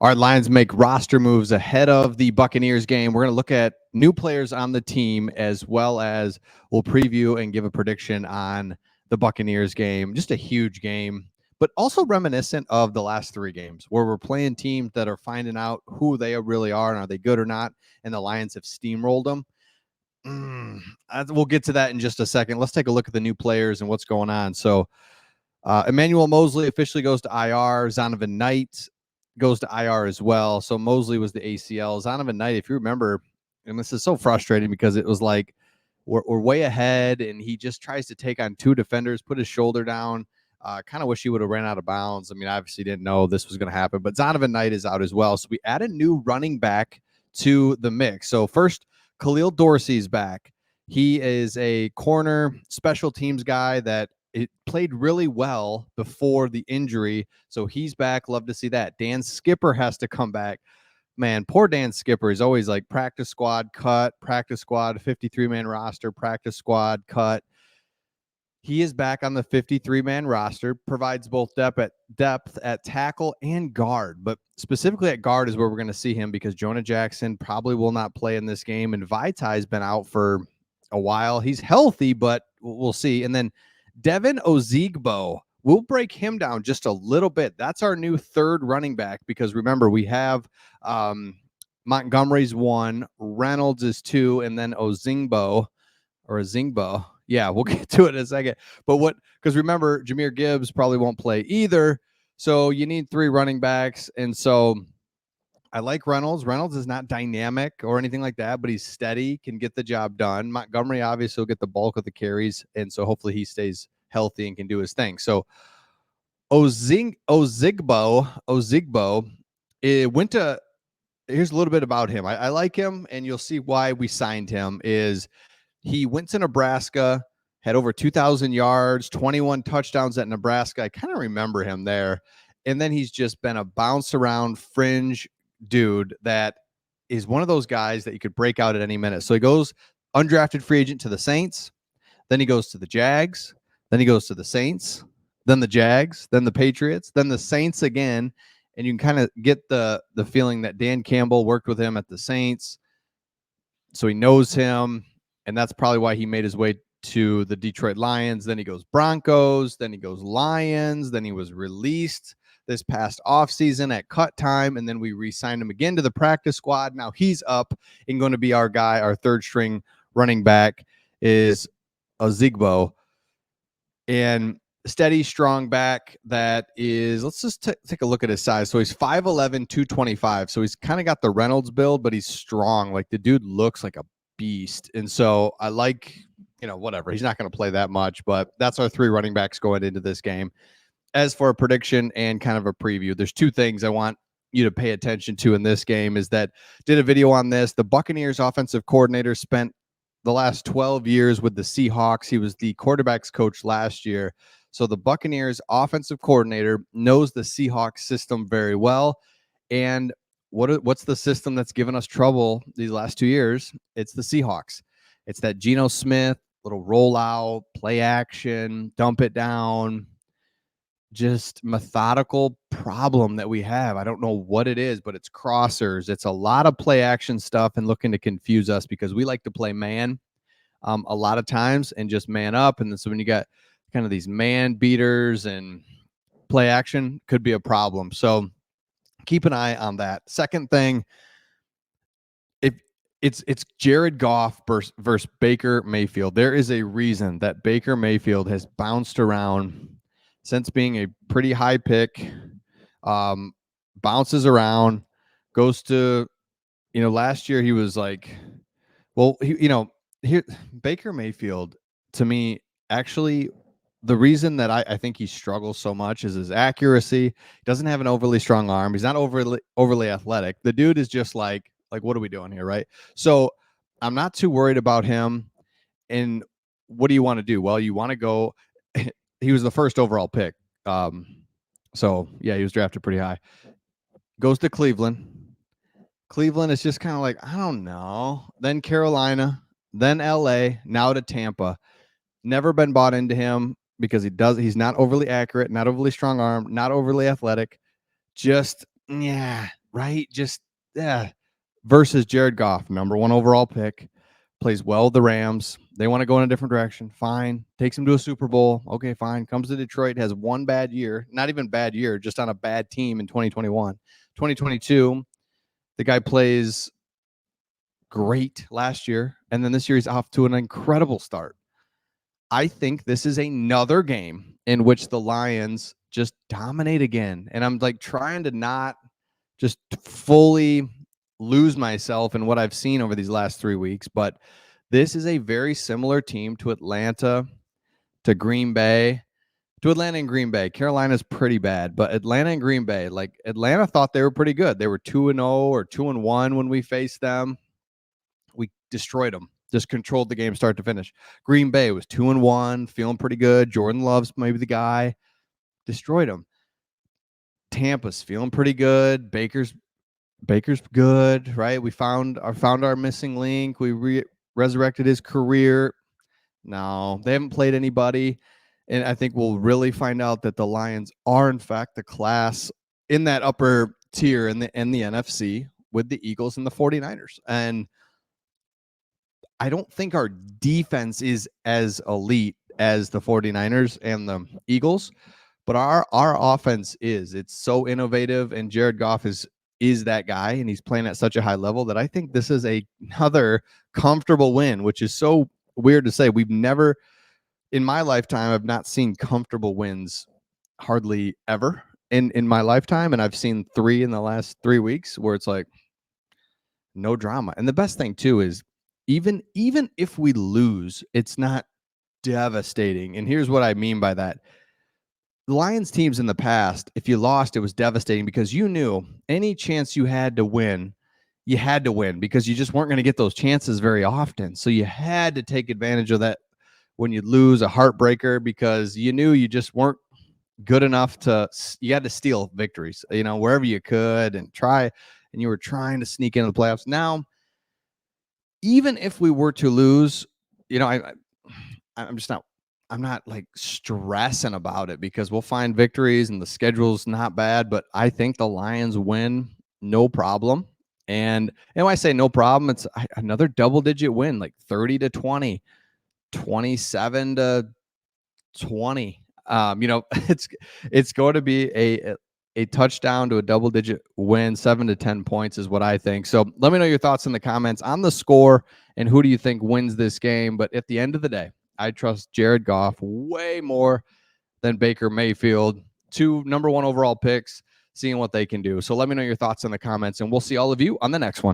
Our Lions make roster moves ahead of the Buccaneers game. We're going to look at new players on the team, as well as we'll preview and give a prediction on the Buccaneers game. Just a huge game, but also reminiscent of the last three games where we're playing teams that are finding out who they really are and are they good or not. And the Lions have steamrolled them. We'll get to that in just a second. Let's take a look at the new players and what's going on. So Emmanuel Mosley officially goes to IR. Zonovan Knight goes to IR as well. So Mosley was the ACL. Zonovan Knight, if you remember, and this is so frustrating because it was like we're way ahead and he just tries to take on two defenders, put his shoulder down. Kind of wish he would have ran out of bounds. I mean, obviously didn't know this was going to happen, but Zonovan Knight is out as well. So we add a new running back to the mix. So first, Khalil Dorsey's back. He is a corner special teams guy that it played really well before the injury. So he's back. Love to see that. Dan Skipper has to come back. Man, poor Dan Skipper is always like practice squad cut, practice squad, 53-man roster, practice squad cut. He is back on the 53-man roster, provides both depth at tackle and guard, but specifically at guard is where we're going to see him because Jonah Jackson probably will not play in this game, and Vitai's been out for a while. He's healthy, but we'll see. And then Devin Ozigbo, we'll break him down just a little bit. That's our new third running back because remember, we have Montgomery's 1, Reynolds is 2, and then Ozigbo. Yeah, we'll get to it in a second. But because remember, Jahmyr Gibbs probably won't play either. So you need 3 running backs. And so I like Reynolds. Reynolds is not dynamic or anything like that, but he's steady, can get the job done. Montgomery obviously will get the bulk of the carries. And so hopefully he stays healthy and can do his thing. So Ozigbo, it went to, here's a little bit about him. I like him, and you'll see why we signed him is he went to Nebraska, had over 2,000 yards, 21 touchdowns at Nebraska. I kind of remember him there. And then he's just been a bounce around fringe dude that is one of those guys that you could break out at any minute. So he goes undrafted free agent to the Saints. Then he goes to the Jags. Then he goes to the Saints. Then the Jags. Then the Patriots. Then the Saints again. And you can kind of get the feeling that Dan Campbell worked with him at the Saints. So he knows him. And that's probably why he made his way to the Detroit Lions. Then he goes Broncos. Then he goes Lions. Then he was released this past offseason at cut time. And then we re-signed him again to the practice squad. Now he's up and going to be our guy. Our third string running back is Ozigbo. And steady, strong back that is, let's just take a look at his size. So he's 5'11", 225. So he's kind of got the Reynolds build, but he's strong. Like the dude looks like a beast. And so I like, whatever. He's not going to play that much, but that's our 3 running backs going into this game. As for a prediction and kind of a preview, there's 2 things I want you to pay attention to in this game is that did a video on this. The Buccaneers offensive coordinator spent the last 12 years with the Seahawks. He was the quarterback's coach last year. So the Buccaneers offensive coordinator knows the Seahawks system very well. And what's the system that's given us trouble these last 2 years? It's the Seahawks. It's that Geno Smith, little rollout, play action, dump it down, just methodical problem that we have. I don't know what it is, but it's crossers. It's a lot of play action stuff and looking to confuse us because we like to play man a lot of times and just man up. And then so when you got kind of these man beaters and play action could be a problem. So keep an eye on that. Second thing, if it's Jared Goff versus Baker Mayfield. There is a reason that Baker Mayfield has bounced around since being a pretty high pick, bounces around, goes to, last year he was like, well, here Baker Mayfield, to me, actually, the reason that I think he struggles so much is his accuracy. He doesn't have an overly strong arm. He's not overly athletic. The dude is just like, what are we doing here, right? So I'm not too worried about him. And what do you want to do? Well, you want to go. He was the first overall pick. So yeah, he was drafted pretty high. Goes to Cleveland. Cleveland is just kind of like, I don't know. Then Carolina, then LA, now to Tampa. Never been bought into him because he's not overly accurate, not overly strong arm, not overly athletic. Just, yeah, right? Just yeah. Versus Jared Goff, number 1 overall pick, plays well with the Rams. They want to go in a different direction. Fine. Takes him to a Super Bowl. Okay, fine. Comes to Detroit, has one bad year, not even bad year, just on a bad team in 2021. 2022, the guy plays great last year, and then this year he's off to an incredible start. I think this is another game in which the Lions just dominate again. And I'm like trying to not just fully lose myself in what I've seen over these last 3 weeks, but this is a very similar team to Atlanta, to Green Bay, to Atlanta and Green Bay. Carolina's pretty bad, but Atlanta and Green Bay, like Atlanta thought they were pretty good. They were 2-0 or 2-1 when we faced them. We destroyed them. Just controlled the game start to finish. Green Bay was 2-1, feeling pretty good. Jordan Love's maybe the guy. Destroyed them. Tampa's feeling pretty good. Baker's good, right? We found our missing link. We resurrected his career. No, they haven't played anybody, and I think we'll really find out that the Lions are in fact the class in that upper tier in the NFC with the Eagles and the 49ers. And I don't think our defense is as elite as the 49ers and the Eagles, but our offense is. It's so innovative, and Jared Goff is that guy, and he's playing at such a high level that I think this is another comfortable win, which is so weird to say. We've never, in my lifetime, I've not seen comfortable wins hardly ever in my lifetime, and I've seen 3 in the last 3 weeks where it's like no drama. And the best thing too is even if we lose, it's not devastating. And here's what I mean by that. The Lions teams in the past, if you lost, it was devastating because you knew any chance you had to win, you had to win because you just weren't going to get those chances very often. So you had to take advantage of that when you lose, a heartbreaker, because you knew you just weren't good enough you had to steal victories, wherever you could and try, and you were trying to sneak into the playoffs. Now, even if we were to lose, I'm not like stressing about it because we'll find victories and the schedule's not bad, but I think the Lions win no problem. And when I say no problem, it's another double-digit win, like 30-20, 27-20. It's going to be a touchdown to a double-digit win. 7 to 10 points is what I think. So let me know your thoughts in the comments on the score and who do you think wins this game. But at the end of the day, I trust Jared Goff way more than Baker Mayfield. 2 number 1 overall picks, seeing what they can do. So let me know your thoughts in the comments, and we'll see all of you on the next one.